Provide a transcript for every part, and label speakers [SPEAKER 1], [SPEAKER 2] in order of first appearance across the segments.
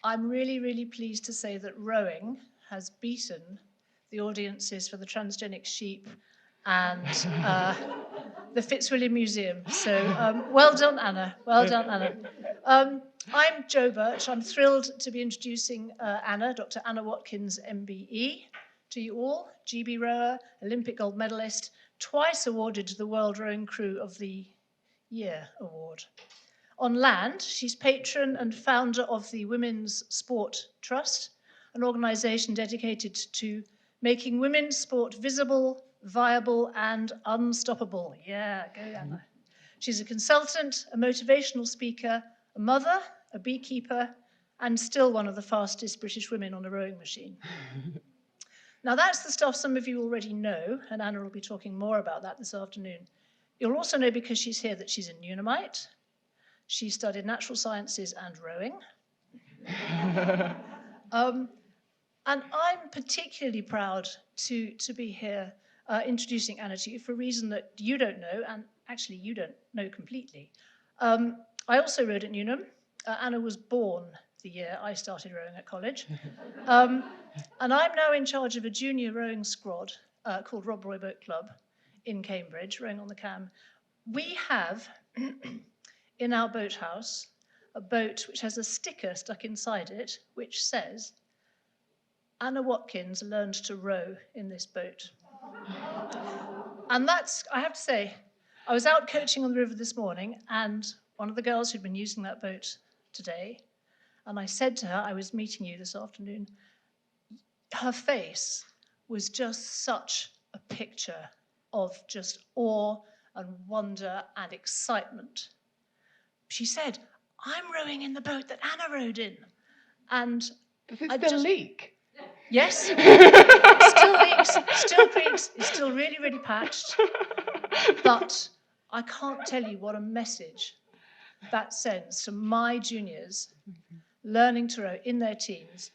[SPEAKER 1] I'm really, really pleased to say that rowing has beaten the audiences for the transgenic sheep and the Fitzwilliam Museum. So well done, Anna. Well done, Anna. I'm Jo Birch. I'm thrilled to be introducing Anna, Dr. Anna Watkins, MBE, to you all. GB rower, Olympic gold medalist, twice awarded the World Rowing Crew of the Year award. On land, she's patron and founder of the Women's Sport Trust, an organisation dedicated to making women's sport visible, viable, and unstoppable. Yeah, go Anna. She's a consultant, a motivational speaker, a mother, a beekeeper, and still one of the fastest British women on a rowing machine. Now, that's the stuff some of you already know, and Anna will be talking more about that this afternoon. You'll also know, because she's here, that she's a Newnhamite. She studied natural sciences and rowing. And I'm particularly proud to be here introducing Anna to you for a reason that you don't know, and actually you don't know completely. I also rowed at Newnham. Anna was born the year I started rowing at college. And I'm now in charge of a junior rowing squad called Rob Roy Boat Club in Cambridge, rowing on the Cam. We have in our boathouse a boat which has a sticker stuck inside it which says, Anna Watkins learned to row in this boat. And that's, I have to say, I was out coaching on the river this morning, and one of the girls who'd been using that boat today, and I said to her, I was meeting you this afternoon, her face was just such a picture of just awe and wonder and excitement. She said, I'm rowing in the boat that Anna rowed in. And
[SPEAKER 2] does it still leak?
[SPEAKER 1] Yes, it still leaks, still creaks, it's still really, really patched. But I can't tell you what a message that sends to my juniors learning to row in their teens,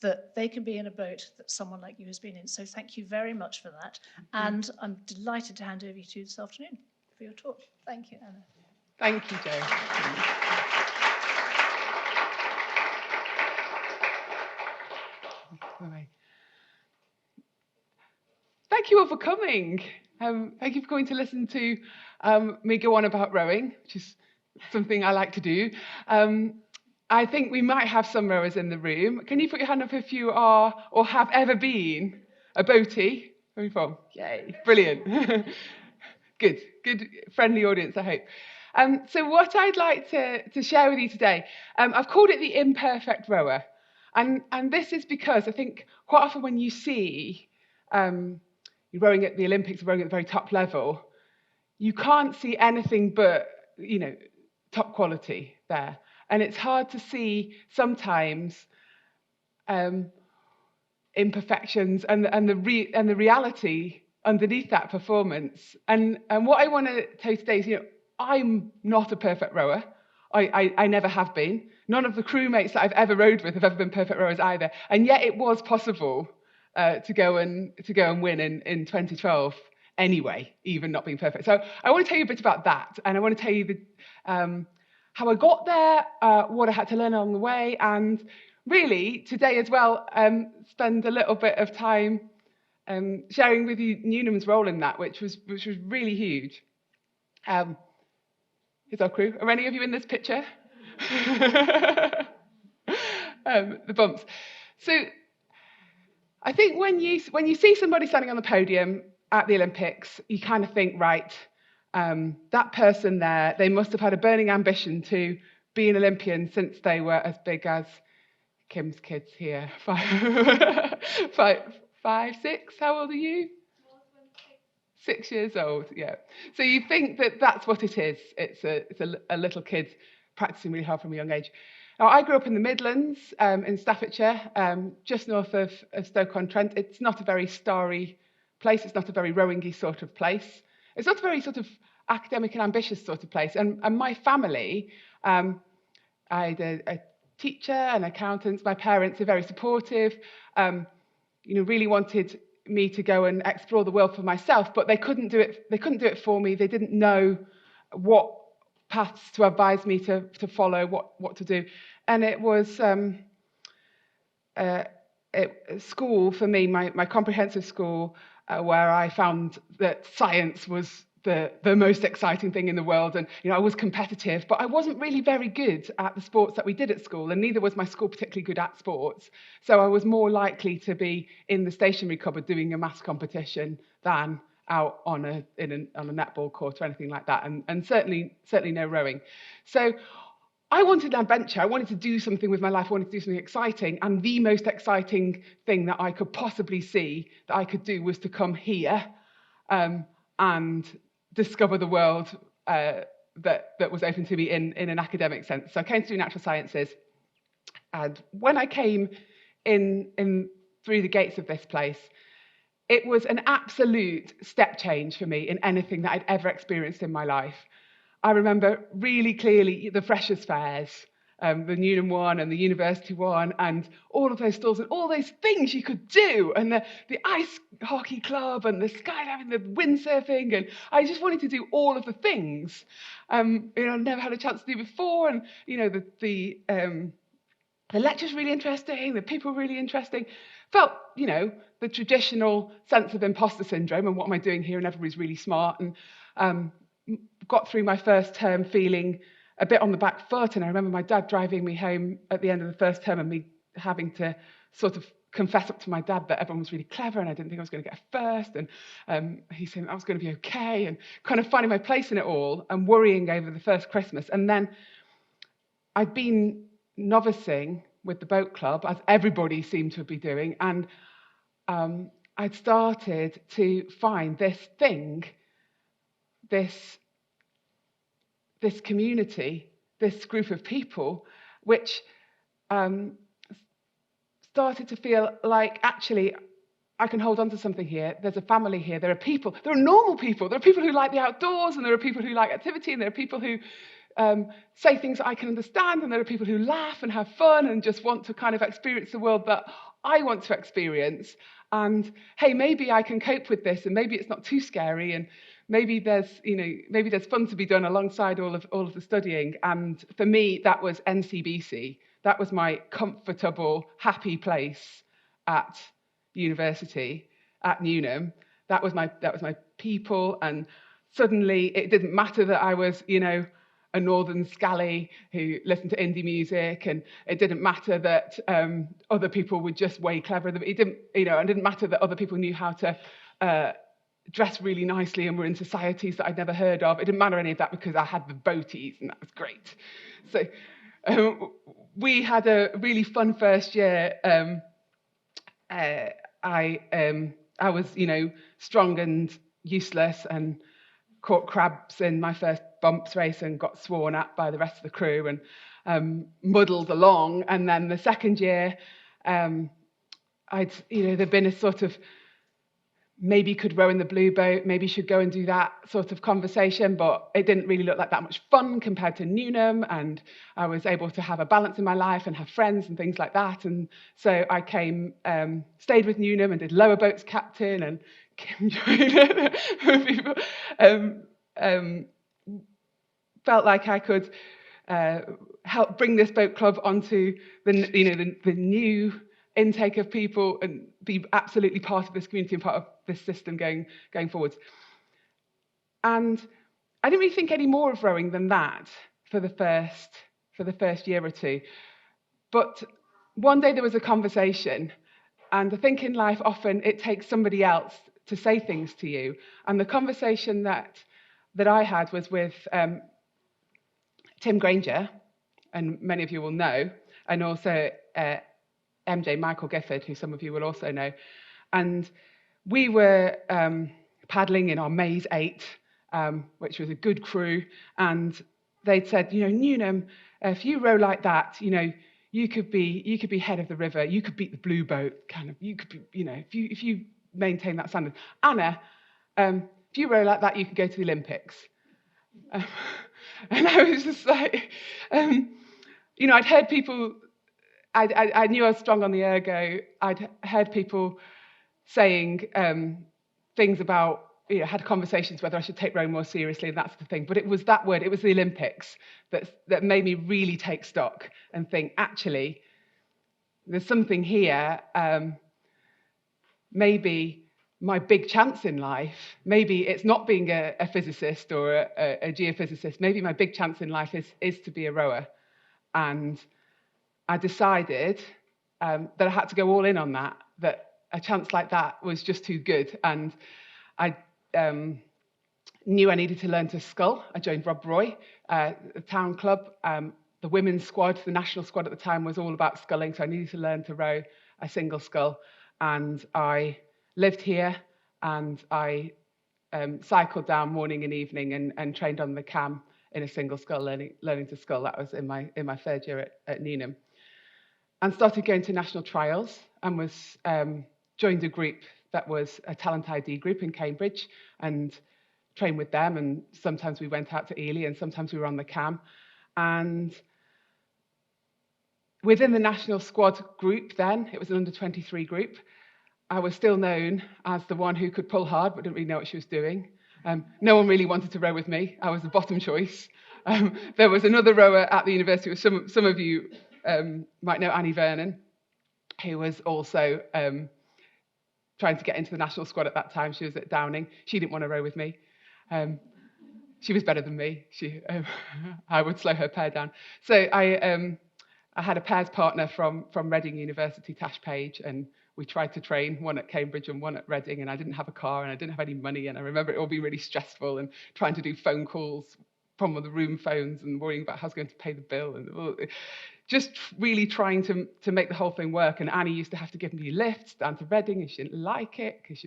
[SPEAKER 1] that they can be in a boat that someone like you has been in. So thank you very much for that. And I'm delighted to hand over to you this afternoon for your talk. Thank you, Anna.
[SPEAKER 2] Thank you, Jo. Thank you all for coming. Thank you for coming to listen to me go on about rowing, which is something I like to do. I think we might have some rowers in the room. Can you put your hand up if you are or have ever been a boatie? Where are you from? Yay, brilliant. Good, friendly audience, I hope. So what I'd like to share with you today, I've called it the Imperfect Rower. And this is because I think quite often when you see you're rowing at the Olympics, rowing at the very top level, you can't see anything but, top quality there. And it's hard to see sometimes imperfections and the reality underneath that performance. And what I want to tell you today is, I'm not a perfect rower. I never have been. None of the crewmates that I've ever rowed with have ever been perfect rowers either. And yet it was possible to go and win in 2012 anyway, even not being perfect. So I want to tell you a bit about that, and I want to tell you how I got there, what I had to learn along the way, and really today as well spend a little bit of time sharing with you Newnham's role in that, which was really huge. Here's our crew. Are any of you in this picture? The bumps. So I think when you see somebody standing on the podium at the Olympics, you kind of think, right, that person there, they must have had a burning ambition to be an Olympian since they were as big as Kim's kids here. 5, 6, how old are you? 6 years old, yeah. So you think that that's what it is. It's a little kid practicing really hard from a young age. Now, I grew up in the Midlands, in Staffordshire, just north of Stoke-on-Trent. It's not a very starry place. It's not a very rowing-y sort of place. It's not a very sort of academic and ambitious sort of place. And my family, I had a teacher and accountants. My parents are very supportive, really wanted me to go and explore the world for myself, but they couldn't do it. They couldn't do it for me. They didn't know what paths to advise me to follow, what to do. And it was school for me, my comprehensive school, where I found that science was the most exciting thing in the world, and I was competitive, but I wasn't really very good at the sports that we did at school, and neither was my school particularly good at sports. So I was more likely to be in the stationery cupboard doing a maths competition than out on a netball court or anything like that, and certainly no rowing. So I wanted an adventure. I wanted to do something with my life. I wanted to do something exciting. And the most exciting thing that I could possibly see that I could do was to come here and discover the world that was open to me in an academic sense. So I came to do natural sciences. And when I came in through the gates of this place, it was an absolute step change for me in anything that I'd ever experienced in my life. I remember really clearly the Freshers' Fairs, the Newnham one and the university one, and all of those stalls and all those things you could do, and the ice hockey club and the skydiving, the windsurfing, and I just wanted to do all of the things I'd never had a chance to do before, and the lectures really interesting, the people really interesting. Felt, the traditional sense of imposter syndrome and what am I doing here, and everybody's really smart, and got through my first term feeling a bit on the back foot. And I remember my dad driving me home at the end of the first term and me having to sort of confess up to my dad that everyone was really clever and I didn't think I was going to get a first, and he said I was going to be okay, and kind of finding my place in it all and worrying over the first Christmas. And then I'd been novicing with the boat club, as everybody seemed to be doing, and I'd started to find this thing, this community, this group of people, which started to feel like, actually, I can hold on to something here. There's a family here. There are people. There are normal people. There are people who like the outdoors, and there are people who like activity, and there are people who say things that I can understand, and there are people who laugh and have fun and just want to kind of experience the world that I want to experience. And hey, maybe I can cope with this, and maybe it's not too scary, and maybe there's fun to be done alongside all of the studying. And for me, that was NCBC. That was my comfortable, happy place at university, at Newnham. That was my people. And suddenly, it didn't matter that I was, a northern scally who listened to indie music, and it didn't matter that other people were just way cleverer than me. It didn't matter that other people knew how to dress really nicely and were in societies that I'd never heard of. It didn't matter any of that because I had the boaties, and that was great. So we had a really fun first year. I was, strong and useless, and caught crabs in my first bumps race and got sworn at by the rest of the crew, and muddled along. And then the second year, there'd been a sort of maybe could row in the blue boat, maybe should go and do that sort of conversation, but it didn't really look like that much fun compared to Newnham, and I was able to have a balance in my life and have friends and things like that. And so I stayed with Newnham and did lower boats captain, and people, felt like I could help bring this boat club onto the new intake of people and be absolutely part of this community and part of this system going forwards. And I didn't really think any more of rowing than that for the first year or two. But one day there was a conversation, and I think in life often it takes somebody else to say things to you. And the conversation that I had was with Tim Granger, and many of you will know, and also MJ, Michael Gifford, who some of you will also know. And we were paddling in our Maze 8, which was a good crew, and they'd said, Newnham, if you row like that, you could be head of the river, you could beat the blue boat, kind of, you could be, if you maintain that standard. Anna, if you row like that, you could go to the Olympics. And I was just like, I'd heard people. I knew I was strong on the ergo. I'd heard people saying things about, had conversations whether I should take rowing more seriously and that sort of thing. But it was that word, it was the Olympics, that made me really take stock and think, actually, there's something here, maybe my big chance in life, maybe it's not being a physicist or a geophysicist, maybe my big chance in life is to be a rower. And I decided that I had to go all in on that a chance like that was just too good. And I knew I needed to learn to scull. I joined Rob Roy, the town club. The women's squad, the national squad at the time, was all about sculling, so I needed to learn to row a single scull. And I lived here, and I cycled down morning and evening and trained on the cam in a single scull, learning to scull. That was in my third year at Newnham. And started going to national trials, and was joined a group that was a talent ID group in Cambridge, and trained with them. And sometimes we went out to Ely, and sometimes we were on the cam. And within the national squad group then, it was an under-23 group, I was still known as the one who could pull hard but didn't really know what she was doing. No one really wanted to row with me. I was the bottom choice. There was another rower at the university, which some of you might know, Annie Vernon, who was also trying to get into the national squad at that time. She was at Downing. She didn't want to row with me. She was better than me. I would slow her pair down. So I had a pairs partner from Reading University, Tash Page, and we tried to train, one at Cambridge and one at Reading, and I didn't have a car and I didn't have any money, and I remember it all being really stressful and trying to do phone calls from the room phones and worrying about how I was going to pay the bill, and just really trying to make the whole thing work. And Annie used to have to give me lifts down to Reading, and she didn't like it because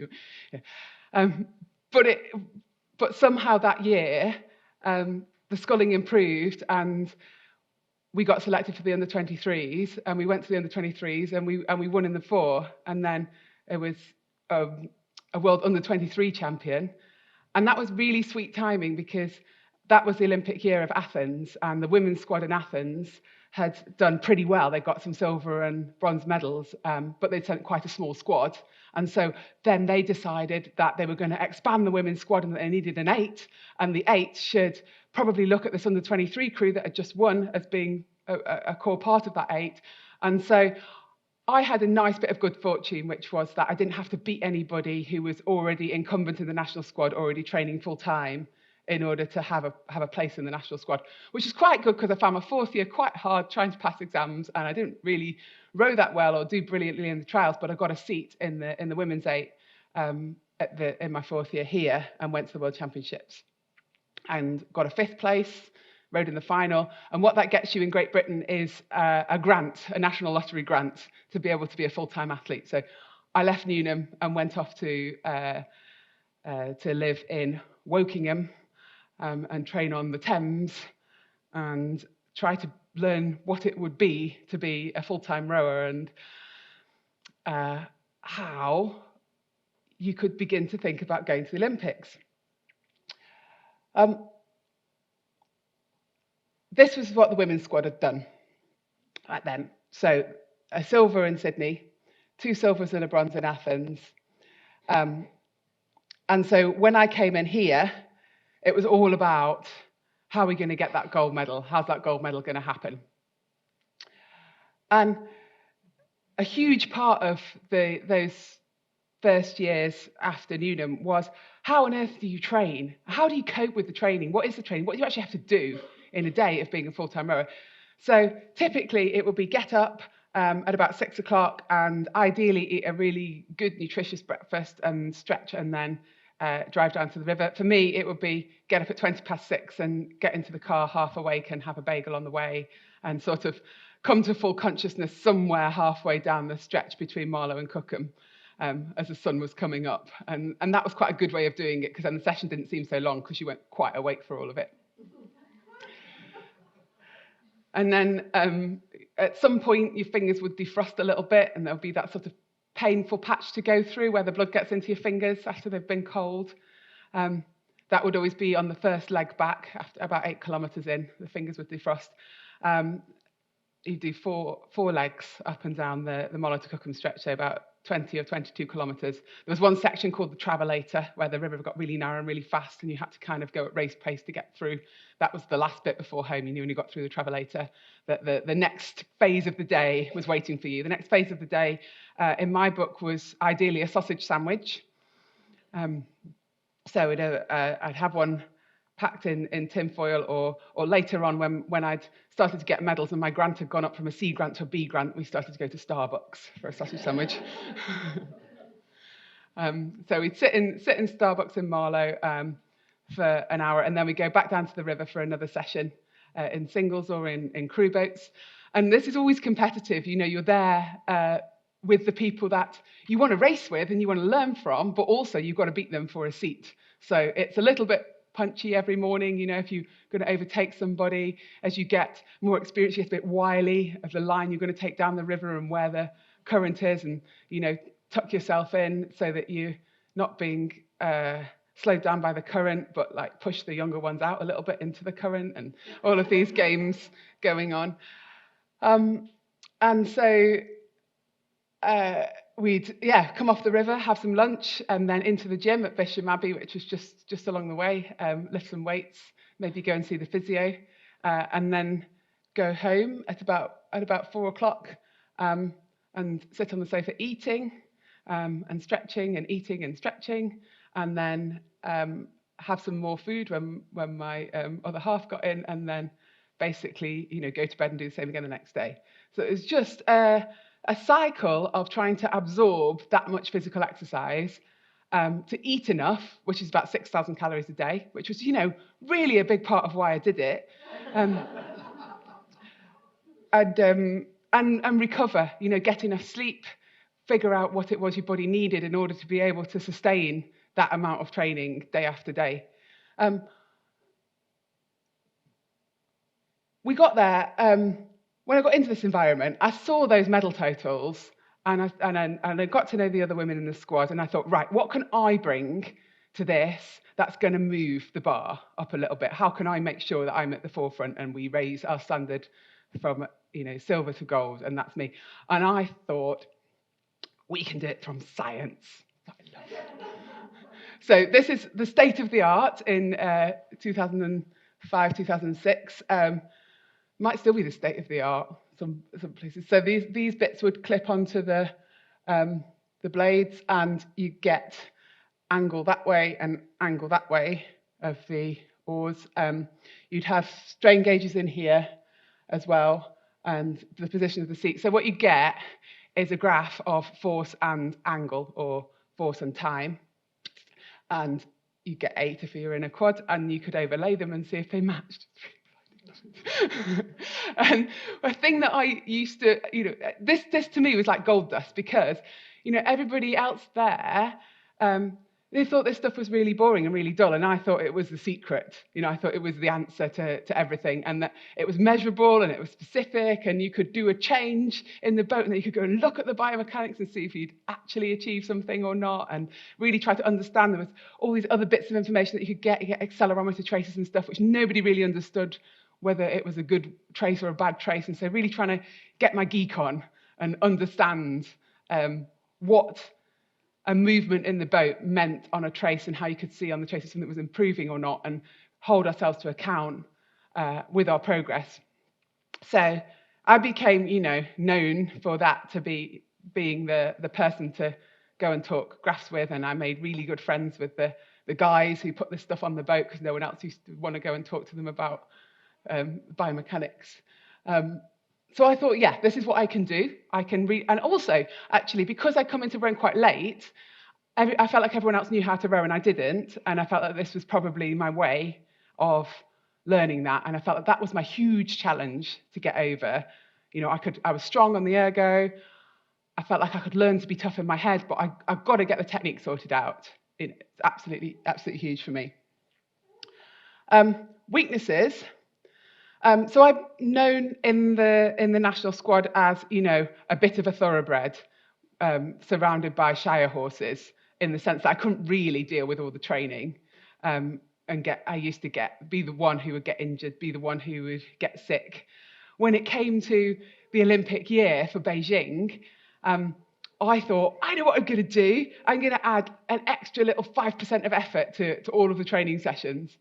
[SPEAKER 2] but somehow that year the sculling improved, and we got selected for the under-23s, and we went to the under-23s, and we won in the four. And then it was a world under-23 champion. And that was really sweet timing, because that was the Olympic year of Athens, and the women's squad in Athens had done pretty well. They got some silver and bronze medals, but they'd sent quite a small squad. And so then they decided that they were going to expand the women's squad, and that they needed an 8, and the 8 should probably look at this under-23 crew that had just won as being a core part of that 8. And so I had a nice bit of good fortune, which was that I didn't have to beat anybody who was already incumbent in the national squad, already training full time, in order to have a place in the national squad, which is quite good, because I found my fourth year quite hard trying to pass exams, and I didn't really row that well or do brilliantly in the trials, but I got a seat in the women's 8 in my fourth year here, and went to the World Championships and got a 5th place, rowed in the final. And what that gets you in Great Britain is a grant, a national lottery grant, to be able to be a full-time athlete. So I left Newnham and went off to live in Wokingham, and train on the Thames, and try to learn what it would be to be a full-time rower, and how you could begin to think about going to the Olympics. This was what the women's squad had done right then. So a silver in Sydney, 2 silvers and a bronze in Athens. And so when I came in here, it was all about, how are we going to get that gold medal? How's that gold medal going to happen? And a huge part of those first years after Newnham was, how on earth do you train? How do you cope with the training? What is the training? What do you actually have to do in a day of being a full-time rower? So typically it would be get up at about 6 o'clock, and ideally eat a really good, nutritious breakfast and stretch, and then drive down to the river. For me, it would be get up at 20 past 6 and get into the car half awake and have a bagel on the way, and sort of come to full consciousness somewhere halfway down the stretch between Marlow and Cookham, as the sun was coming up. And that was quite a good way of doing it, because then the session didn't seem so long, because you weren't quite awake for all of it. And then at some point, your fingers would defrost a little bit, and there'll be that sort of painful patch to go through where the blood gets into your fingers after they've been cold. That would always be on the first leg back, after about 8 kilometres in, the fingers would defrost. You do four legs up and down the Marlow to Cookham stretch, so about 20 or 22 kilometres. There was one section called the Travelator, where the river got really narrow and really fast, and you had to kind of go at race pace to get through. That was the last bit before home. You knew when you got through the Travelator that the next phase of the day was waiting for you. The next phase of the day, in my book, was ideally a sausage sandwich. So I'd have one packed in tinfoil, or later on when I'd started to get medals and my grant had gone up from a C grant to a B grant, we started to go to Starbucks for a sausage sandwich. So we'd sit in Starbucks in Marlow for an hour, and then we go back down to the river for another session in singles or in crew boats. And this is always competitive. You know, you're there with the people that you want to race with and you want to learn from, but also you've got to beat them for a seat. So it's a little bit punchy every morning. You know, if you're going to overtake somebody, as you get more experience, you get a bit wily of the line you're going to take down the river and where the current is, and, you know, tuck yourself in so that you're not being slowed down by the current, but like push the younger ones out a little bit into the current, and all of these games going on. And so we'd come off the river, have some lunch, and then into the gym at Bisham Abbey, which was just along the way, lift some weights, maybe go and see the physio, and then go home at about 4 o'clock, and sit on the sofa eating and stretching and eating and stretching, and then have some more food when my other half got in, and then basically, you know, go to bed and do the same again the next day. So it was just a cycle of trying to absorb that much physical exercise, to eat enough, which is about 6,000 calories a day, which was, you know, really a big part of why I did it, and recover, you know, get enough sleep, figure out what it was your body needed in order to be able to sustain that amount of training day after day. We got there. When I got into this environment, I saw those medal totals, and I got to know the other women in the squad, and I thought, right, what can I bring to this that's going to move the bar up a little bit? How can I make sure that I'm at the forefront and we raise our standard from, you know, silver to gold? And that's me. And I thought, we can do it from science. I love it. So this is the state of the art in 2005, 2006. Might still be the state of the art some places. So these bits would clip onto the blades, and you get angle that way and angle that way of the oars. You'd have strain gauges in here as well, and the position of the seat. So what you get is a graph of force and angle, or force and time. And you get 8 if you're in a quad, and you could overlay them and see if they matched. And a thing that I used to, you know, this to me was like gold dust, because, you know, everybody else there, they thought this stuff was really boring and really dull, and I thought it was the secret. You know, I thought it was the answer to everything, and that it was measurable and it was specific, and you could do a change in the boat, and then you could go and look at the biomechanics and see if you'd actually achieve something or not, and really try to understand. There was all these other bits of information that you could get. You get accelerometer traces and stuff, which nobody really understood whether it was a good trace or a bad trace, and so really trying to get my geek on and understand what a movement in the boat meant on a trace, and how you could see on the trace if something was improving or not, and hold ourselves to account with our progress. So I became, you know, known for that, to being the person to go and talk graphs with, and I made really good friends with the guys who put this stuff on the boat, because no one else used to want to go and talk to them about biomechanics. So I thought, yeah, this is what I can do. I can read, and also, actually, because I come into rowing quite late, I felt like everyone else knew how to row and I didn't, and I felt that this was probably my way of learning that, and I felt that was my huge challenge to get over. You know, I was strong on the ergo. I felt like I could learn to be tough in my head, but I've got to get the technique sorted out. It's absolutely huge for me. Weaknesses. So I'm known in the national squad as, you know, a bit of a thoroughbred, surrounded by shire horses, in the sense that I couldn't really deal with all the training, and I used to be the one who would get injured, be the one who would get sick. When it came to the Olympic year for Beijing, I thought, I know what I'm going to do. I'm going to add an extra little 5% of effort to all of the training sessions.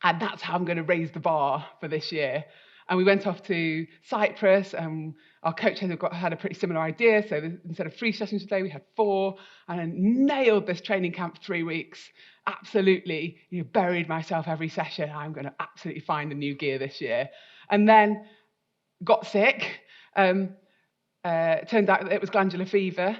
[SPEAKER 2] And that's how I'm going to raise the bar for this year. And we went off to Cyprus, and our coach had a pretty similar idea. So instead of 3 sessions a day, we had 4, and I nailed this training camp for 3 weeks. Absolutely, buried myself every session. I'm going to absolutely find a new gear this year. And then got sick. Turned out that it was glandular fever.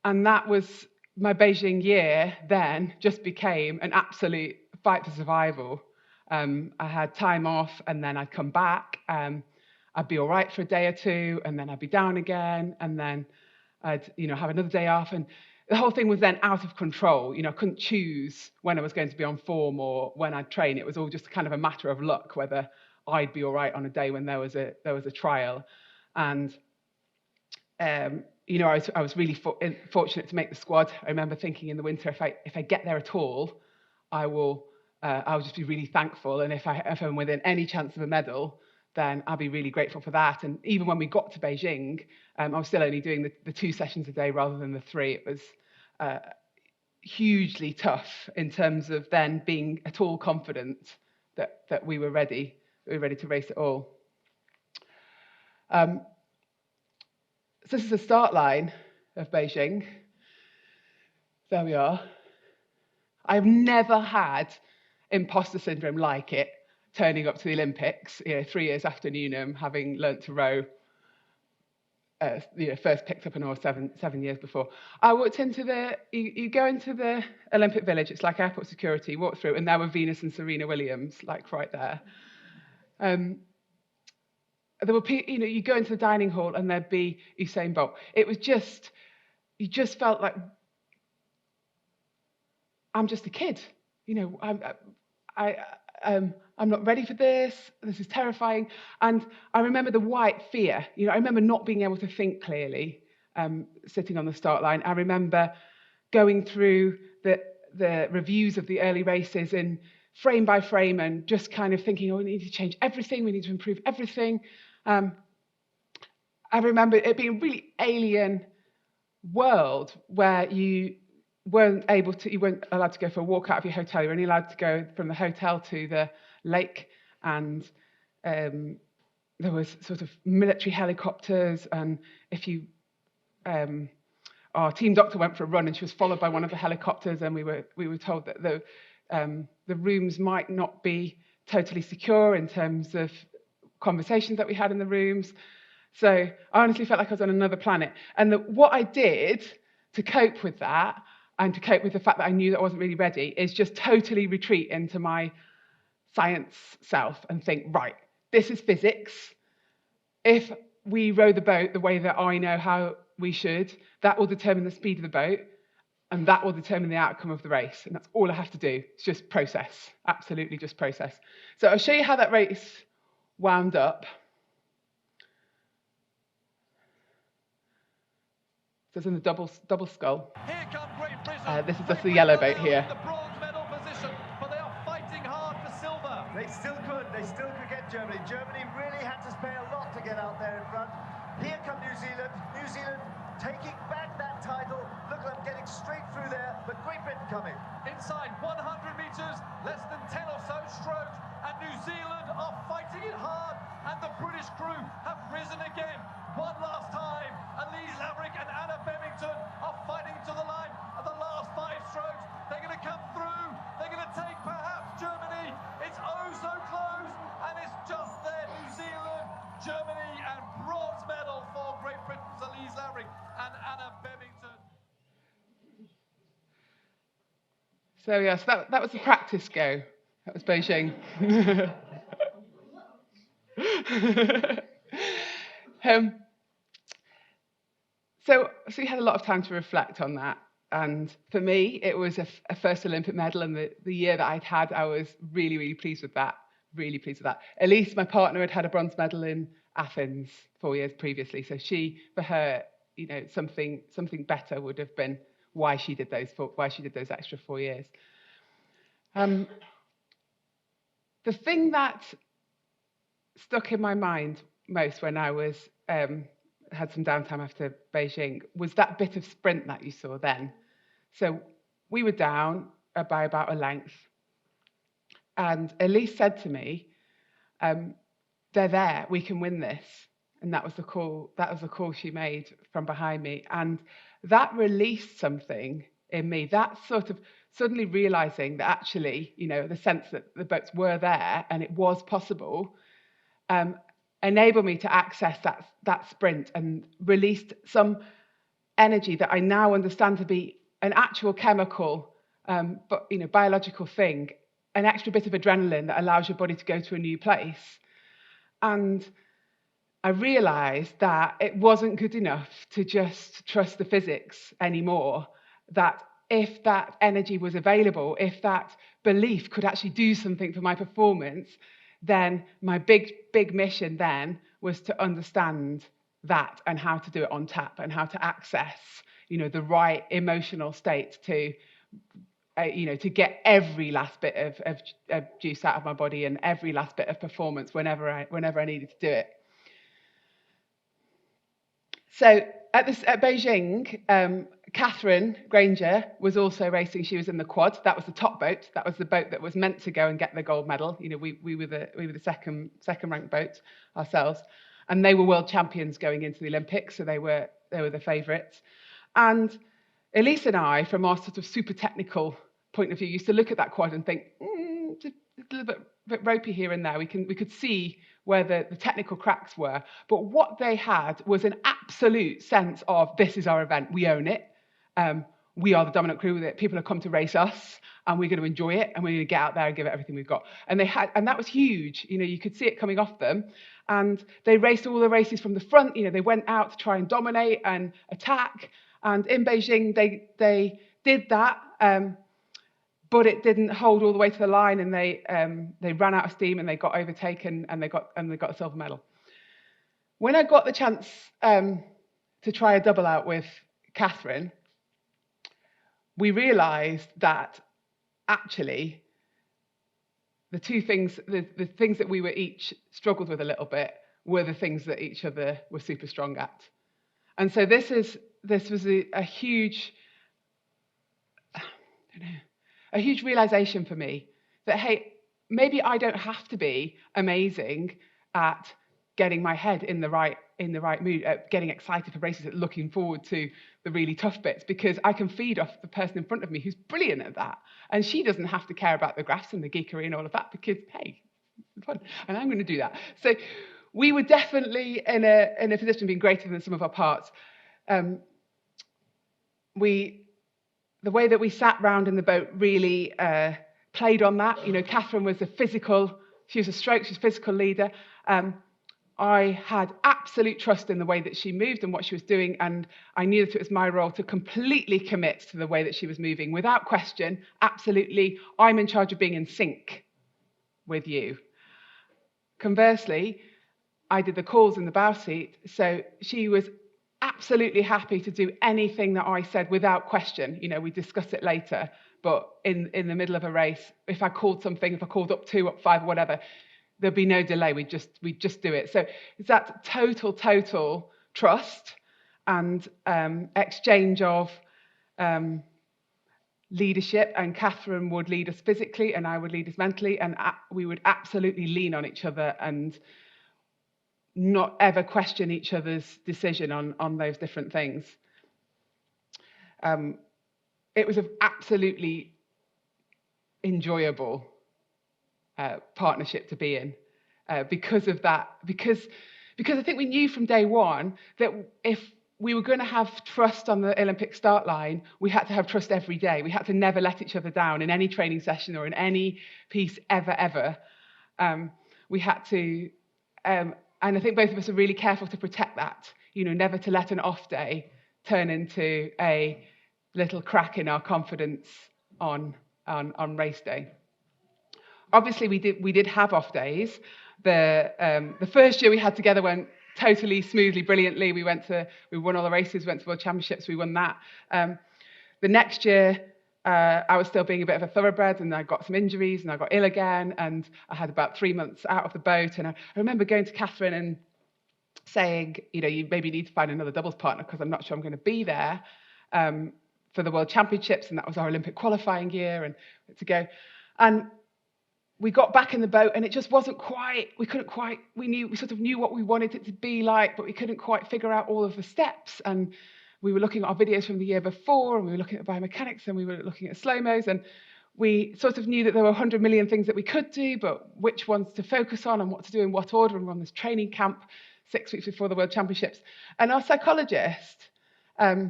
[SPEAKER 2] And that was my Beijing year then just became an absolute fight for survival. I had time off, and then I'd come back. I'd be all right for a day or 2, and then I'd be down again, and then I'd have another day off. And the whole thing was then out of control. I couldn't choose when I was going to be on form or when I'd train. It was all just kind of a matter of luck whether I'd be all right on a day when there was a trial. And I was really fortunate to make the squad. I remember thinking in the winter, if I get there at all, I'll just be really thankful. And if I'm within any chance of a medal, then I'll be really grateful for that. And even when we got to Beijing, I was still only doing the 2 sessions a day rather than the 3. It was hugely tough in terms of then being at all confident that we were ready. We were ready to race it all. So this is the start line of Beijing. There we are. I've never had imposter syndrome like it, turning up to the Olympics, 3 years after Newnham, having learnt to row, first picked up an oar 7 years before. I walked into you go into the Olympic Village, it's like airport security, walk through, and there were Venus and Serena Williams, like right there. There were you go into the dining hall and there'd be Usain Bolt. It was just, you just felt like, I'm just a kid. I'm not ready for this. This is terrifying. And I remember the white fear. I remember not being able to think clearly, sitting on the start line. I remember going through the reviews of the early races in frame by frame and just kind of thinking, oh, we need to change everything. We need to improve everything. I remember it being a really alien world where you weren't allowed to go for a walk out of your hotel. You were only allowed to go from the hotel to the lake, and there was sort of military helicopters. And if you, our team doctor went for a run, and she was followed by one of the helicopters, and we were told that the rooms might not be totally secure in terms of conversations that we had in the rooms. So I honestly felt like I was on another planet. And what I did to cope with that, and to cope with the fact that I knew that I wasn't really ready, is just totally retreat into my science self and think, right, this is physics. If we row the boat the way that I know how we should, that will determine the speed of the boat, and that will determine the outcome of the race. And that's all I have to do. It's just process, absolutely just process. So I'll show you how that race wound up. So it's in the double skull. This is just the yellow boat here.
[SPEAKER 3] The bronze medal position, but they are fighting hard for silver.
[SPEAKER 4] They still could get Germany. Germany really had to pay a lot to get out there in front. Here come New Zealand. New Zealand taking back that title. Look at them getting straight through there, but Great Britain coming.
[SPEAKER 3] Inside 100 metres, less than 10 or so strokes, and New Zealand are fighting it hard, and the British crew have risen again. One last time, Elise Laverick and Anna Bennington are fighting to the line at the last 5 strokes. They're going to come through. They're going to take perhaps Germany. It's oh so close, and it's just there. New Zealand, Germany, and bronze medal for Great Britain's Elise Laverick and Anna Bennington.
[SPEAKER 2] So yes, that was the practice go. That was Beijing. So you had a lot of time to reflect on that. And for me, it was a first Olympic medal. And the year that I'd had, I was really, really pleased with that. Really pleased with that. Elise, my partner, had a bronze medal in Athens 4 years previously. So for her, something better would have been why she did those extra 4 years. The thing that stuck in my mind most when I was had some downtime after Beijing, was that bit of sprint that you saw then. So we were down by about a length, and Elise said to me, they're there, we can win this. And that was the call. That was the call she made from behind me, and that released something in me. That sort of suddenly realizing that actually, the sense that the boats were there and it was possible, enabled me to access that sprint and released some energy that I now understand to be an actual chemical, but biological thing, an extra bit of adrenaline that allows your body to go to a new place. And I realized that it wasn't good enough to just trust the physics anymore, that if that energy was available, if that belief could actually do something for my performance, then my big mission then was to understand that and how to do it on tap and how to access, the right emotional state to get every last bit of juice out of my body and every last bit of performance whenever I needed to do it. So at Beijing, Catherine Granger was also racing. She was in the quad. That was the top boat. That was the boat that was meant to go and get the gold medal. We were the second ranked boat ourselves, and they were world champions going into the Olympics, so they were the favourites. And Elise and I, from our sort of super technical point of view, used to look at that quad and think, just a little bit ropey here and there. We could see where the technical cracks were, but what they had was an absolute sense of, this is our event, we own it, we are the dominant crew with it, people have come to race us, and we're going to enjoy it, and we're going to get out there and give it everything we've got. And that was huge. You could see it coming off them, and they raced all the races from the front. They went out to try and dominate and attack, and in Beijing they did that. But it didn't hold all the way to the line, and they ran out of steam and they got overtaken and they got a silver medal. When I got the chance to try a double out with Catherine, we realised that actually the things that we were each struggled with a little bit were the things that each other were super strong at. And so this was a huge, a huge realization for me that, hey, maybe I don't have to be amazing at getting my head in the right mood, at getting excited for races, at looking forward to the really tough bits, because I can feed off the person in front of me who's brilliant at that. And she doesn't have to care about the graphs and the geekery and all of that, because, hey, it's fun, and I'm going to do that. So we were definitely in a position of being greater than some of our parts. The way that we sat round in the boat really played on that. Catherine was she was a stroke, she was a physical leader. I had absolute trust in the way that she moved and what she was doing, and I knew that it was my role to completely commit to the way that she was moving, without question. Absolutely, I'm in charge of being in sync with you. Conversely, I did the calls in the bow seat, so she was absolutely happy to do anything that I said without question. We discuss it later, but in the middle of a race, if I called something, if I called up 2, up 5, or whatever, there'd be no delay. We'd just do it. So it's that total trust and exchange of leadership. And Catherine would lead us physically, and I would lead us mentally, and we would absolutely lean on each other and not ever question each other's decision on those different things. It was an absolutely enjoyable partnership to be in because of that. Because I think we knew from day one that if we were going to have trust on the Olympic start line, we had to have trust every day. We had to never let each other down in any training session or in any piece ever. We had to. And I think both of us are really careful to protect that, never to let an off day turn into a little crack in our confidence on race day. Obviously, we did have off days. The first year we had together went totally smoothly, brilliantly. We won all the races, went to World Championships, we won that. The next year, I was still being a bit of a thoroughbred, and I got some injuries, and I got ill again, and I had about 3 months out of the boat. And I remember going to Catherine saying, you maybe need to find another doubles partner because I'm not sure I'm going to be there for the World Championships, and that was our Olympic qualifying year, and to go. And we got back in the boat, and it just wasn't quite. We sort of knew what we wanted it to be like, but we couldn't quite figure out all of the steps. And we were looking at our videos from the year before, and we were looking at biomechanics, and we were looking at slow-mos, and we sort of knew that there were 100 million things that we could do, but which ones to focus on and what to do in what order. And we're on this training camp 6 weeks before the World Championships. And our psychologist, I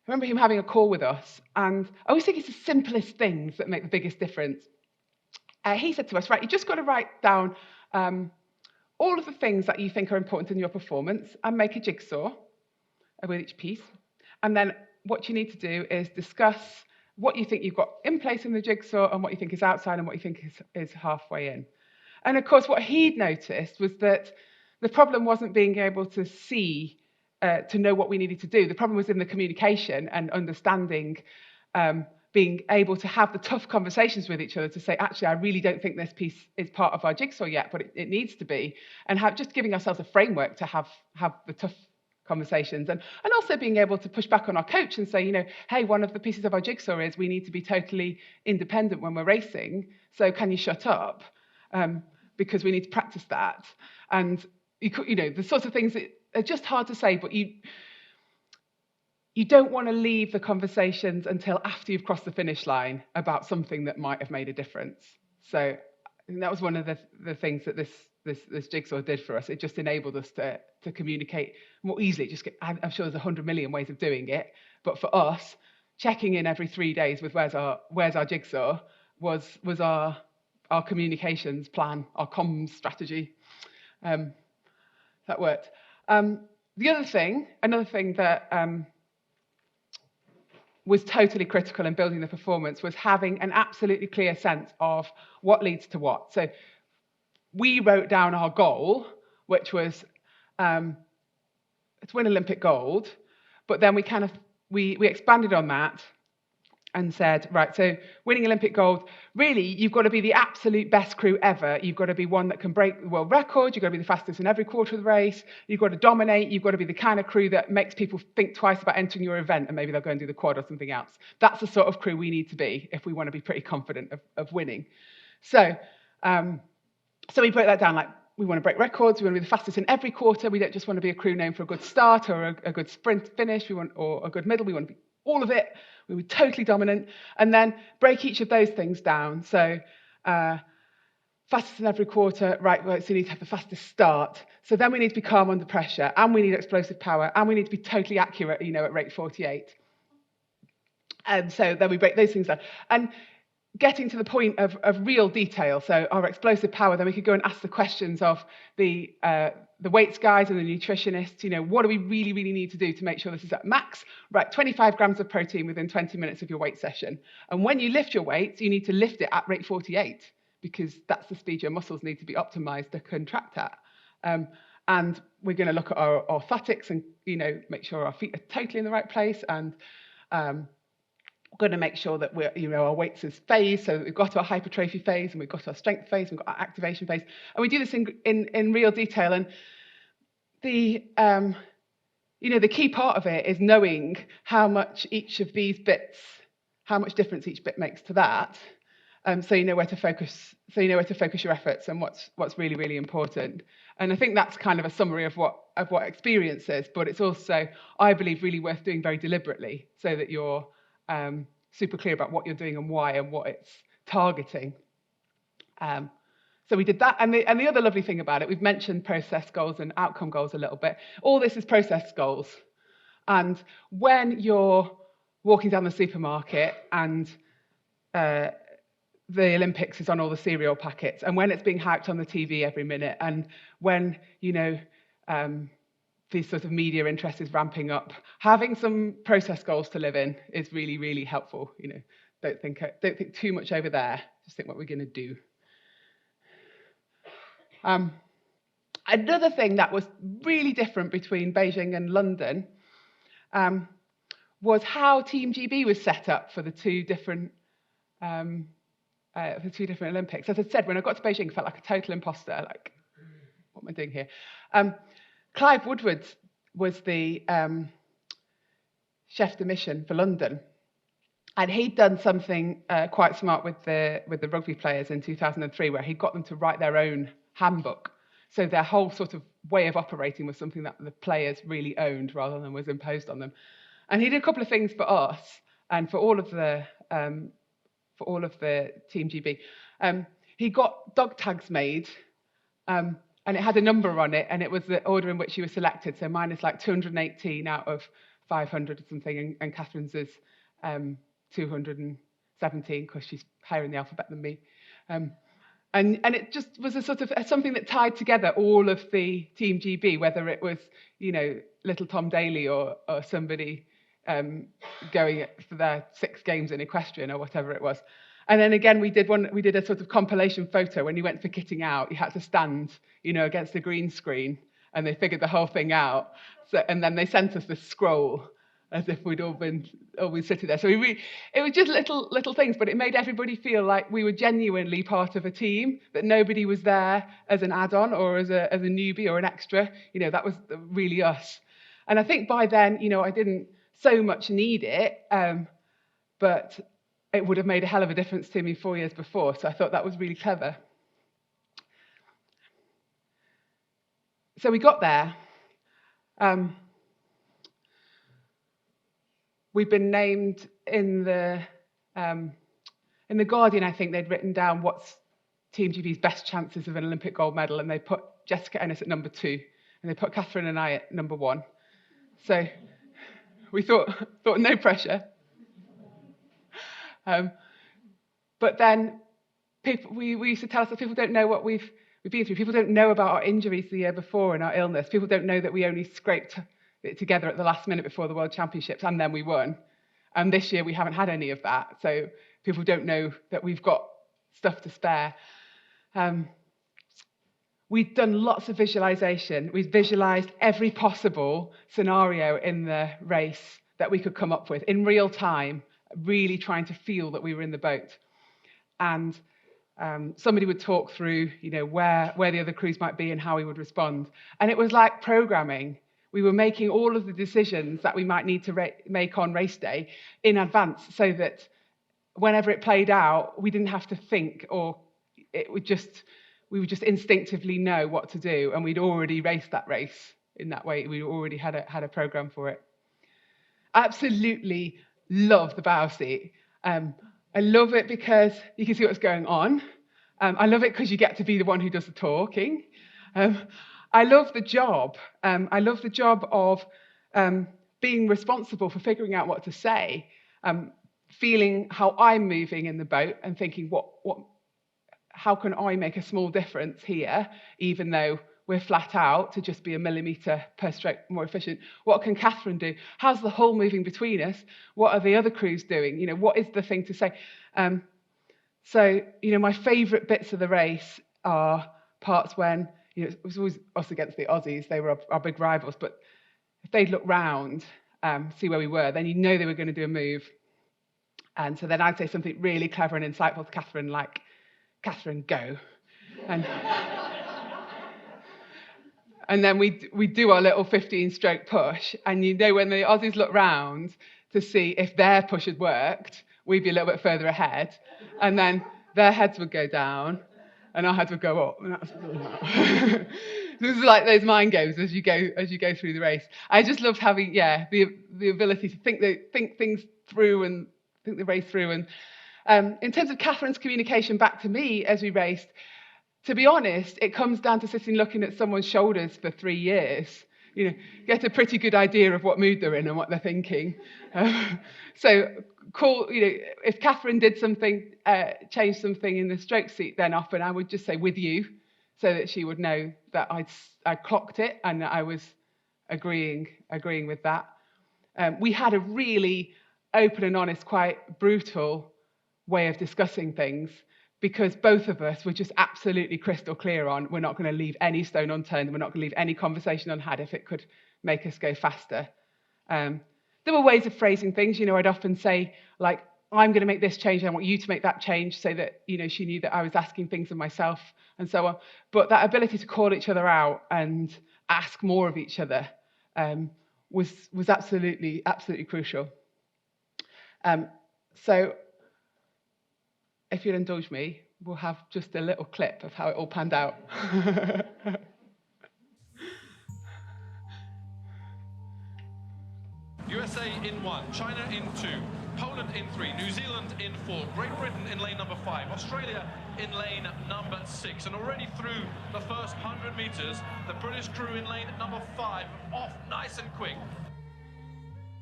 [SPEAKER 2] remember him having a call with us, and I always think it's the simplest things that make the biggest difference. He said to us, right, you just got to write down all of the things that you think are important in your performance and make a jigsaw with each piece. And then what you need to do is discuss what you think you've got in place in the jigsaw and what you think is outside and what you think is halfway in. And of course, what he'd noticed was that the problem wasn't being able to see, to know what we needed to do. The problem was in the communication and understanding, being able to have the tough conversations with each other to say, actually, I really don't think this piece is part of our jigsaw yet, but it needs to be. And just giving ourselves a framework to have the tough conversations, and also being able to push back on our coach and say, hey, one of the pieces of our jigsaw is we need to be totally independent when we're racing, so can you shut up? Because we need to practice that. And the sorts of things that are just hard to say, but you don't want to leave the conversations until after you've crossed the finish line about something that might have made a difference. So I think that was one of the things that this jigsaw did for us. It just enabled us to communicate more easily. I'm sure there's 100 million ways of doing it, but for us, checking in every 3 days with where's our jigsaw was our communications plan, our comms strategy. That worked. Another thing that was totally critical in building the performance was having an absolutely clear sense of what leads to what. So we wrote down our goal, which was to win Olympic gold, but then we expanded on that and said, right, so winning Olympic gold, really, you've got to be the absolute best crew ever. You've got to be one that can break the world record. You've got to be the fastest in every quarter of the race. You've got to dominate. You've got to be the kind of crew that makes people think twice about entering your event, and maybe they'll go and do the quad or something else. That's the sort of crew we need to be if we want to be pretty confident of winning. So we broke that down, like, we want to break records. We want to be the fastest in every quarter. We don't just want to be a crew known for a good start or a good sprint finish. Or a good middle. We want to be all of it. We were totally dominant, and then break each of those things down. So fastest in every quarter, right, so you need to have the fastest start. So then we need to be calm under pressure, and we need explosive power, and we need to be totally accurate, at rate 48. And so then we break those things down. And getting to the point of real detail, so our explosive power, then we could go and ask the questions of the weights guys and the nutritionists, what do we really, really need to do to make sure this is at max? Right, 25 grams of protein within 20 minutes of your weight session. And when you lift your weights, you need to lift it at rate 48, because that's the speed your muscles need to be optimized to contract at. And we're going to look at our orthotics and, make sure our feet are totally in the right place, and we're going to make sure that our weights is phased, so that we've got our hypertrophy phase and we've got our strength phase and we've got our activation phase, and we do this in real detail. And the key part of it is knowing how much each of these bits, how much difference each bit makes to that, so you know where to focus. So you know where to focus your efforts and what's really, really important. And I think that's kind of a summary of what experience is, but it's also, I believe, really worth doing very deliberately, so that you're super clear about what you're doing and why and what it's targeting. So we did that. And the other lovely thing about it, we've mentioned process goals and outcome goals a little bit. All this is process goals. And when you're walking down the supermarket and the Olympics is on all the cereal packets, and when it's being hyped on the TV every minute, and when, this sort of media interest is ramping up, having some process goals to live in is really, really helpful. Don't think too much over there. Just think what we're going to do. Another thing that was really different between Beijing and London was how Team GB was set up for the two different Olympics. As I said, when I got to Beijing, I felt like a total imposter. Like, what am I doing here? Clive Woodward was the chef de mission for London, and he'd done something quite smart with the rugby players in 2003, where he got them to write their own handbook. So their whole sort of way of operating was something that the players really owned rather than was imposed on them. And he did a couple of things for us and for all of the Team GB. He got dog tags made, and it had a number on it, and it was the order in which you were selected. So mine is like 218 out of 500 or something, and Catherine's is 217 because she's higher in the alphabet than me. And it just was a sort of something that tied together all of the Team GB, whether it was, little Tom Daly or somebody going for their 6 games in equestrian or whatever it was. And then again, we did a sort of compilation photo. When you went for kitting out, you had to stand, against the green screen, and they figured the whole thing out. So, and then they sent us this scroll as if we'd all been sitting there. So it was just little things, but it made everybody feel like we were genuinely part of a team, that nobody was there as an add-on or as a newbie or an extra. That was really us. And I think by then, I didn't so much need it, but it would have made a hell of a difference to me 4 years before. So I thought that was really clever. So we got there. We've been named in the Guardian. I think they'd written down what's Team GB's best chances of an Olympic gold medal, and they put Jessica Ennis at number 2, and they put Catherine and I at number 1. So we thought no pressure. But then we used to tell us that people don't know what we've been through. People don't know about our injuries the year before and our illness. People don't know that we only scraped it together at the last minute before the World Championships, and then we won. And this year we haven't had any of that. So people don't know that we've got stuff to spare. We've done lots of visualization. We've visualized every possible scenario in the race that we could come up with in real time, really trying to feel that we were in the boat. And somebody would talk through, where the other crews might be and how we would respond. And it was like programming. We were making all of the decisions that we might need to make on race day in advance, so that whenever it played out, we didn't have to think, or we would just instinctively know what to do, and we'd already raced that race in that way. We already had a program for it. Absolutely love the bow seat. I love it because you can see what's going on. I love it because you get to be the one who does the talking. I love the job. I love the job of being responsible for figuring out what to say, feeling how I'm moving in the boat and thinking, how can I make a small difference here, even though we're flat out to just be a millimetre per stroke more efficient? What can Catherine do? How's the hull moving between us? What are the other crews doing? What is the thing to say? So, my favourite bits of the race are parts when, it was always us against the Aussies. They were our big rivals. But if they'd look round, see where we were, then they were going to do a move. And so then I'd say something really clever and insightful to Catherine, like, Catherine, go. And then we do our little 15-stroke push. And when the Aussies look round to see if their push had worked, we'd be a little bit further ahead. And then their heads would go down and our heads would go up. And this is like those mind games as you go through the race. I just loved having the ability to think things through and think the race through. And in terms of Catherine's communication back to me as we raced, to be honest, it comes down to sitting looking at someone's shoulders for 3 years. Get a pretty good idea of what mood they're in and what they're thinking. So cool, if Catherine did something, changed something in the stroke seat, then often I would just say with you, so that she would know that I'd clocked it and that I was agreeing with that. We had a really open and honest, quite brutal way of discussing things, because both of us were just absolutely crystal clear on we're not going to leave any stone unturned, and we're not going to leave any conversation unhad if it could make us go faster. There were ways of phrasing things. I'd often say, like, I'm going to make this change, I want you to make that change, so that, she knew that I was asking things of myself and so on. But that ability to call each other out and ask more of each other was absolutely crucial. So if you'll indulge me, we'll have just a little clip of how it all panned out.
[SPEAKER 3] USA in 1, China in 2, Poland in 3, New Zealand in 4, Great Britain in lane number 5, Australia in lane number 6. And already through the first 100 metres, the British crew in lane number 5 off nice and quick.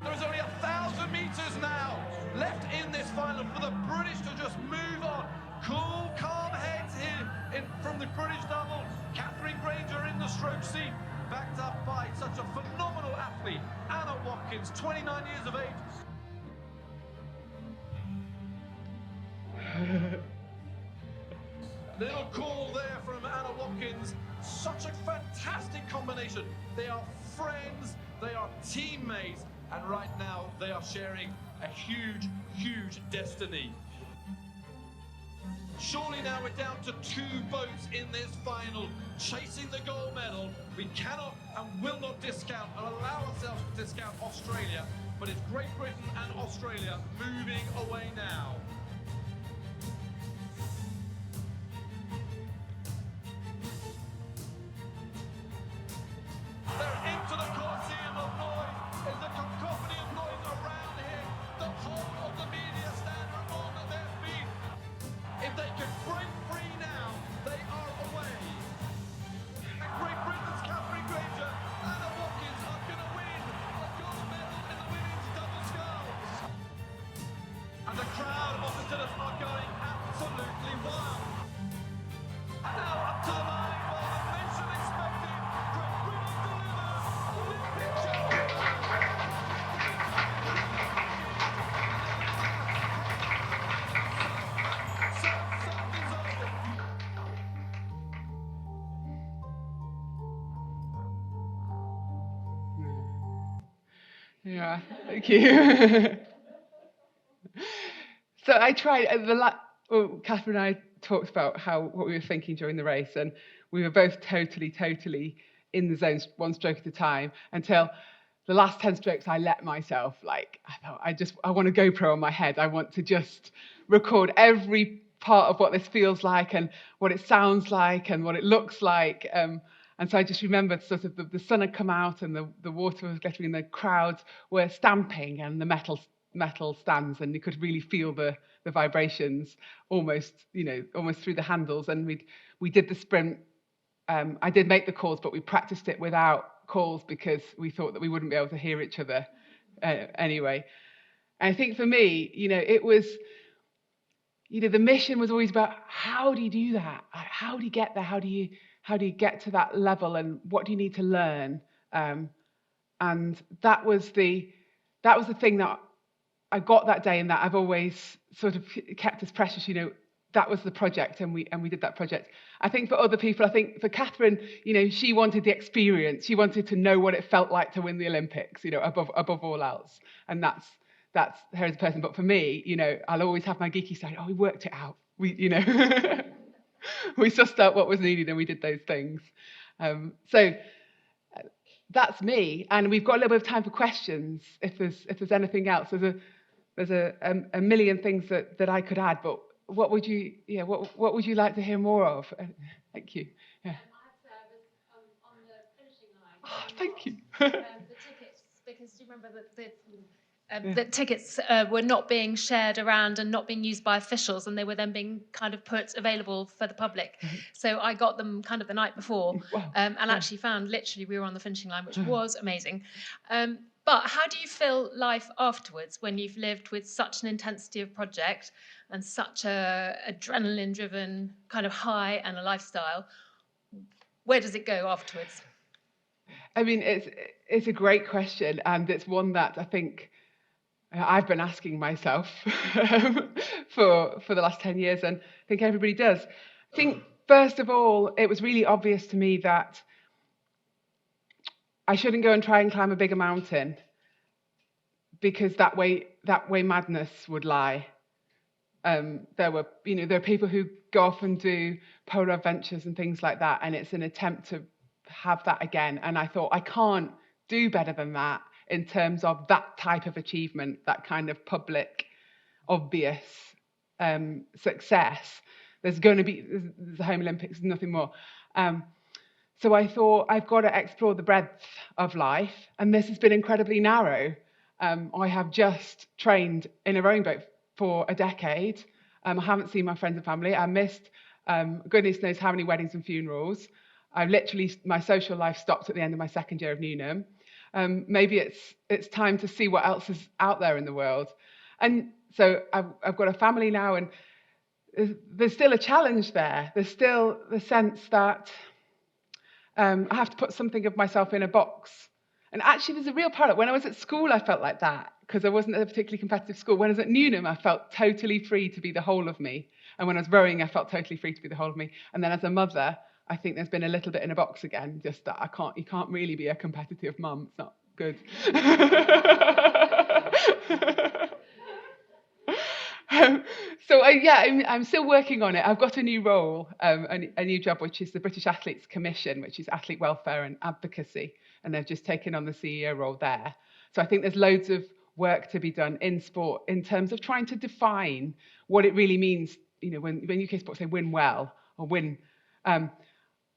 [SPEAKER 3] There's only 1,000 metres now left in this final for the British to just move on. Cool, calm heads here from the British double. Catherine Granger in the stroke seat, backed up by such a phenomenal athlete, Anna Watkins, 29 years of age. Little call there from Anna Watkins. Such a fantastic combination. They are friends, they are teammates, and right now they are sharing a huge, huge destiny. Surely now we're down to 2 boats in this final, chasing the gold medal. We cannot and will not discount and allow ourselves to discount Australia, but it's Great Britain and Australia moving away now. They're into the Colosseum of noise. There's a cacophony of noise around here. The whole of the media stand are on their feet. If they can break free now, they are away. And Great Britain's Catherine Granger and Anna Watkins are going to win a gold medal in the women's double sculls. And the crowd of Officeers are going absolutely wild. And now up to the line for the mission expected. Great Britain delivers Olympic
[SPEAKER 2] Yeah, thank you. So I tried, Catherine and I talked about what we were thinking during the race, and we were both totally in the zone, one stroke at a time, until the last 10 strokes I let myself, I thought, I want a GoPro on my head. I want to just record every part of what this feels like and what it sounds like and what it looks like. And so I just remembered sort of the sun had come out and the water was glittering and the crowds were stamping and the metal stands, and you could really feel the vibrations almost through the handles. And we did the sprint. I did make the calls, but we practiced it without calls because we thought that we wouldn't be able to hear each other anyway. And I think for me, it was, the mission was always about how do you do that? How do you get there? How do you get to that level, and what do you need to learn? And that was the thing that I got that day, and that I've always sort of kept as precious. That was the project, and we did that project. I think for other people, I think for Catherine, she wanted the experience. She wanted to know what it felt like to win the Olympics, above all else. And that's her as a person. But for me, I'll always have my geeky side. Oh, we worked it out. We sussed out what was needed, and we did those things. So that's me. And we've got a little bit of time for questions. If there's anything else, there's a million things that I could add. But what would you like to hear more of? Thank you. Yeah.
[SPEAKER 5] On the finishing line.
[SPEAKER 2] Oh, thank you.
[SPEAKER 5] The tickets, because do you remember that tickets were not being shared around and not being used by officials, and they were then being kind of put available for the public. So I got them kind of the night before,
[SPEAKER 2] Wow.
[SPEAKER 5] and actually found literally we were on the finishing line, which was amazing. But how do you feel life afterwards when you've lived with such an intensity of project and such a adrenaline-driven kind of high and a lifestyle? Where does it go afterwards?
[SPEAKER 2] I mean, it's a great question, and it's one that I think I've been asking myself for the last 10 years, and I think everybody does. I think, first of all, it was really obvious to me that I shouldn't go and try and climb a bigger mountain, because that way madness would lie. There are people who go off and do polar adventures and things like that, and it's an attempt to have that again. And I thought, I can't do better than that in terms of that type of achievement, that kind of public, obvious success. There's going to be the Home Olympics, nothing more. So I thought, I've got to explore the breadth of life, and this has been incredibly narrow. I have just trained in a rowing boat for a decade. I haven't seen my friends and family. I missed goodness knows how many weddings and funerals. My social life stopped at the end of my second year of Newnham. Maybe it's time to see what else is out there in the world. And so I've got a family now, and there's still a challenge there. There's still the sense that I have to put something of myself in a box. And actually, there's a real paradox. When I was at school, I felt like that, because I wasn't at a particularly competitive school. When I was at Newnham, I felt totally free to be the whole of me. And when I was rowing, I felt totally free to be the whole of me. And then as a mother, I think there's been a little bit in a box again, just that you can't really be a competitive mum. It's not good. I'm still working on it. I've got a new role, a new job, which is the British Athletes Commission, which is athlete welfare and advocacy. And they've just taken on the CEO role there. So I think there's loads of work to be done in sport in terms of trying to define what it really means, when UK sports say win well or win. And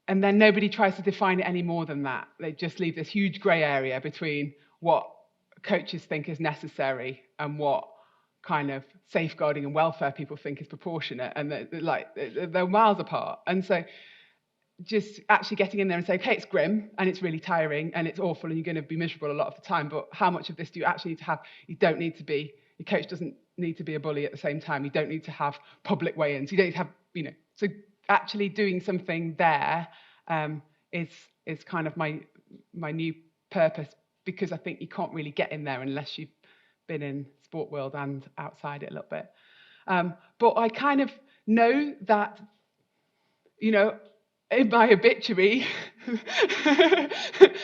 [SPEAKER 2] then nobody tries to define it any more than that. They just leave this huge grey area between what coaches think is necessary and what kind of safeguarding and welfare people think is proportionate, and they're miles apart. And so just actually getting in there and saying, okay, it's grim and it's really tiring and it's awful and you're going to be miserable a lot of the time, but how much of this do you actually need to have? You don't need to be, your coach doesn't need to be a bully at the same time. You don't need to have public weigh-ins. You don't need to have, so actually doing something there is kind of my new purpose, because I think you can't really get in there unless you've been in sport world and outside it a little bit. But I kind of know that, in my obituary,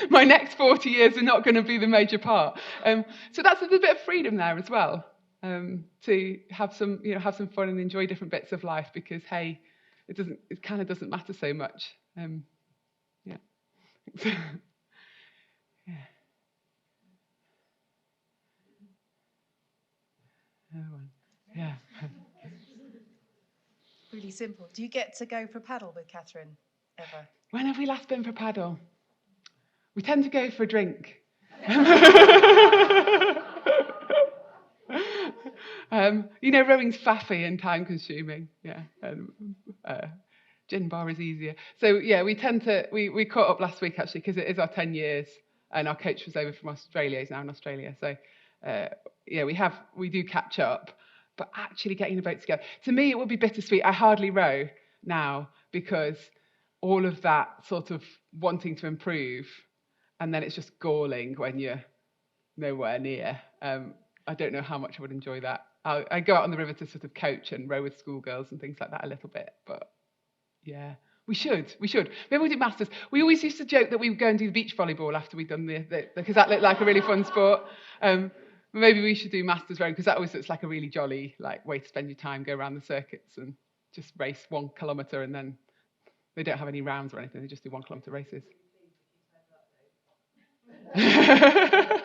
[SPEAKER 2] my next 40 years are not going to be the major part. So that's a bit of freedom there as well, to have some fun and enjoy different bits of life, because hey, it kind of doesn't matter so much. Yeah. Yeah.
[SPEAKER 6] Really simple. Do you get to go for paddle with Catherine ever?
[SPEAKER 2] When have we last been for paddle? We tend to go for a drink. Rowing's faffy and time consuming. Yeah. Gin bar is easier. So yeah, we caught up last week actually, because it is our 10 years, and our coach was over from Australia. He's now in Australia. So we do catch up. But actually getting the boat together, to me, it would be bittersweet. I hardly row now, because all of that sort of wanting to improve, and then it's just galling when you're nowhere near. I don't know how much I would enjoy that. I go out on the river to sort of coach and row with schoolgirls and things like that a little bit. But yeah, we should. Maybe we do masters. We always used to joke that we would go and do beach volleyball after we'd done because that looked like a really fun sport. Maybe we should do masters rowing, because that always looks like a really jolly way to spend your time, go around the circuits and just race 1 kilometre, and then they don't have any rounds or anything, they just do 1 kilometre races. Yeah,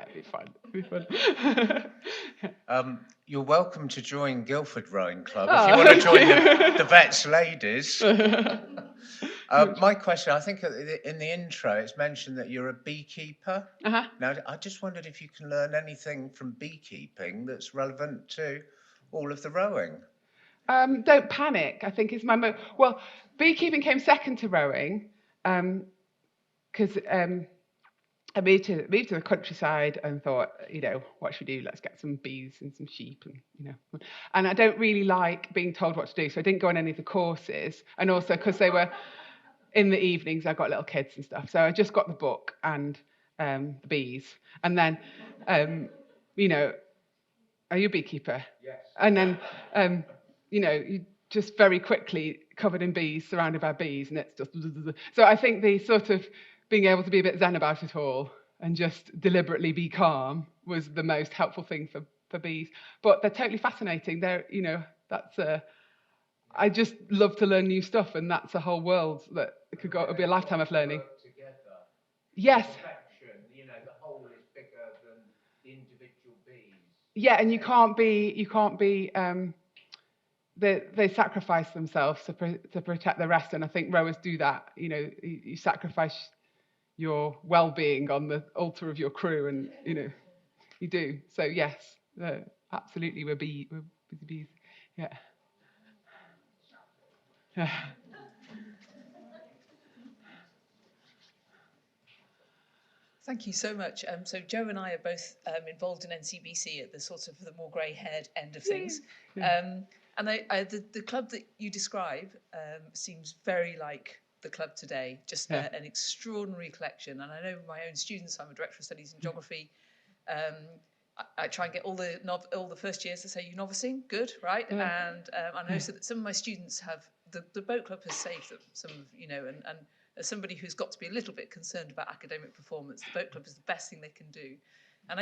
[SPEAKER 2] it'd be fun.
[SPEAKER 7] You're welcome to join Guildford Rowing Club if you want to join the Vets ladies. My question, I think in the intro, it's mentioned that you're a beekeeper.
[SPEAKER 2] Uh-huh.
[SPEAKER 7] Now, I just wondered if you can learn anything from beekeeping that's relevant to all of the rowing.
[SPEAKER 2] Don't panic, I think is my well, beekeeping came second to rowing, because I moved to the countryside and thought, what should we do? Let's get some bees and some sheep, and I don't really like being told what to do, so I didn't go on any of the courses, and also because they were in the evenings, I got little kids and stuff, so I just got the book and the bees, and then are you a beekeeper?
[SPEAKER 7] Yes.
[SPEAKER 2] And then you just very quickly covered in bees, surrounded by bees, and it's just so I think the sort of being able to be a bit zen about it all and just deliberately be calm was the most helpful thing for bees. But they're totally fascinating. They're, I just love to learn new stuff, and that's a whole world that could go. It'll be a lifetime of learning. Yes.
[SPEAKER 7] You know, the whole is bigger than the individual bees.
[SPEAKER 2] Yeah, and you can't be. They sacrifice themselves to protect the rest, and I think rowers do that. You know, you sacrifice your well-being on the altar of your crew, and you know, you do. So yes, absolutely, we're busy bees. Yeah.
[SPEAKER 8] Thank you so much. So Joe and I are both involved in NCBC at the sort of the more grey-haired end of things. And the club that you describe seems very like the club today, just an extraordinary collection. And I know my own students, I'm a director of studies in geography. I try and get all the first years to say, you novicing, good, right? Yeah. And I know so that some of my students have, the boat club has saved them, some of, you know, and as somebody who's got to be a little bit concerned about academic performance, the boat club is the best thing they can do. And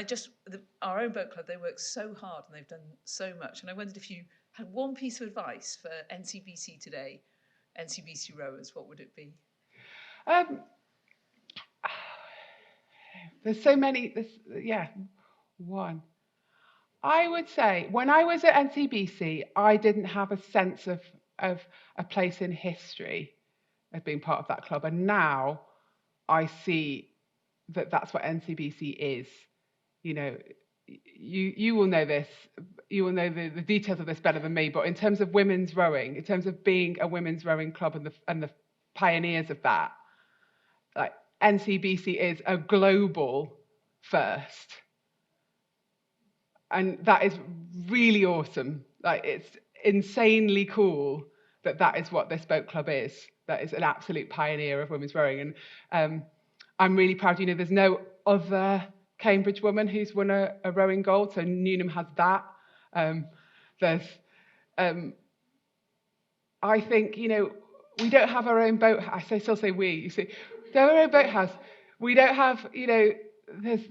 [SPEAKER 8] our own boat club, they work so hard and they've done so much. And I wondered if you had one piece of advice for NCBC today, NCBC rowers, what would it be?
[SPEAKER 2] There's so many, one. I would say, when I was at NCBC, I didn't have a sense of a place in history of being part of that club. And now I see that that's what NCBC is. You know, you will know this, you will know the details of this better than me, but in terms of women's rowing, in terms of being a women's rowing club and the pioneers of that, like NCBC is a global first. And that is really awesome. Like, it's insanely cool that is what this boat club is. That is an absolute pioneer of women's rowing. And I'm really proud, you know, there's no other Cambridge woman who's won a rowing gold. So Newnham has that. I think, you know, we don't have our own boat. I still say we, you see, we don't have our own boathouse. We don't have, you know, there's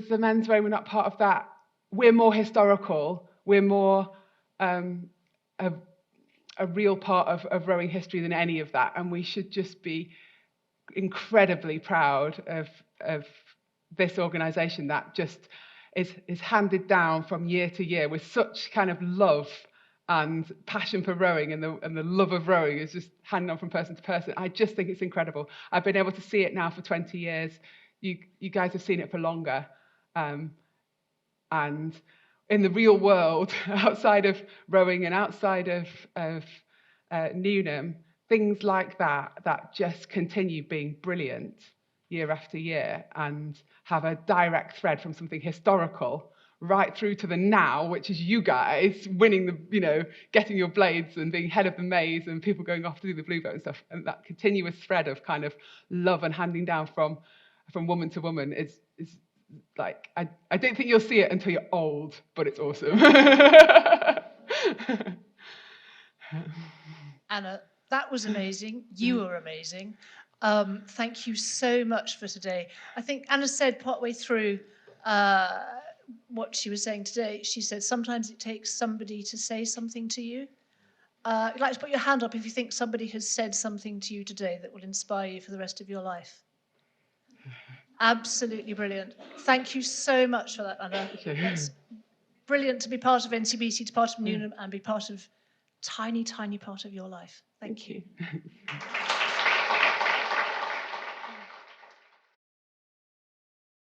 [SPEAKER 2] the men's rowing, we're not part of that. We're more historical. We're more a real part of rowing history than any of that. And we should just be incredibly proud of this organisation that just is handed down from year to year with such kind of love and passion for rowing, and the love of rowing is just handed on from person to person. I just think it's incredible. I've been able to see it now for 20 years. You guys have seen it for longer. And in the real world, outside of rowing and outside of Newnham, things like that just continue being brilliant year after year and have a direct thread from something historical right through to the now, which is you guys winning the, you know, getting your blades and being head of the maze and people going off to do the blue boat and stuff. And that continuous thread of kind of love and handing down from woman to woman is like, I don't think you'll see it until you're old, but it's awesome.
[SPEAKER 1] Anna, that was amazing. You were amazing. Thank you so much for today. I think Anna said partway through what she was saying today, she said sometimes it takes somebody to say something to you. You'd like to put your hand up if you think somebody has said something to you today that will inspire you for the rest of your life. Absolutely brilliant. Thank you so much for that, Anna. It's brilliant to be part of NCBC, to be part of Newnham, and be part of tiny, tiny part of your life. Thank you.